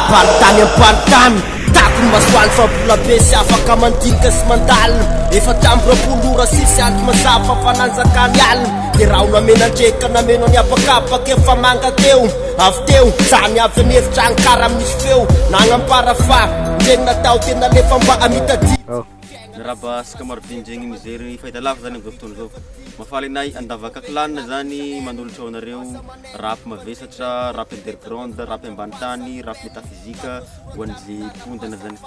Partany apartany Tako ny masoany fambola be sy afaka mandinika sy mandalina Efatramby roapolo ora sisy andro mazava fa fananjakany alina De raha ho namenandreka nameno ny apakapaka efa manga teo Avy teo zany avy anefitra any kara misy feo Nagnampara fa ndregny natao tena lefa mba amitady Raba sika marovinjegny mizery fahitalavitra zany amin'izao fotoana zao mafaly anay andavaka clan zany manolotra ho anareo rap mavesatra, rap underground, rap ambany tany, rap métaphysique ho an'izay mpondana zany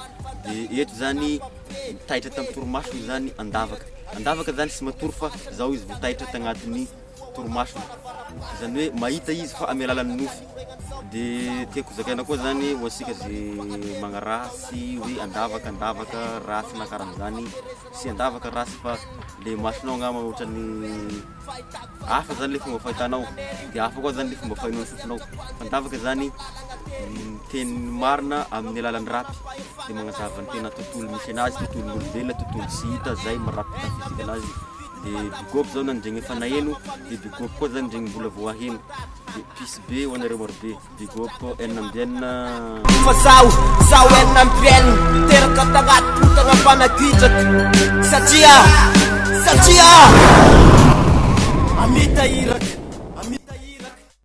de eto zany taitra tamin'ny torimasony zany andavaka zany sy matory fa zao izy votaitra tagnatin'ny torimasony zany hoe mahita izy fa amy alalan'ny nofy de tiako zakaina koa zany ho asika zay magnarasy hoe andavaka rasy na karan'izany sy andavaka rasy fa le masonao ngamba ohatrany hafa zany le fomba fahitanao de hafa koa zany le fomba fahinao sofinao andavaka zany teny marina amin'ny alalan'ny rapy de magnazava ny tena tontolo misy anazy tontolon'olombelona tontolo tsy hita zay marapy fizika anazy de bigop zao nandregny efa naheno de bigop koa zany ndregny mbola vao aheno de pisy be ho anareo maro be bigop enina amby enina fa zaho enina amby enina teraka tagnaty potagna mpanagidraka satria amita iraka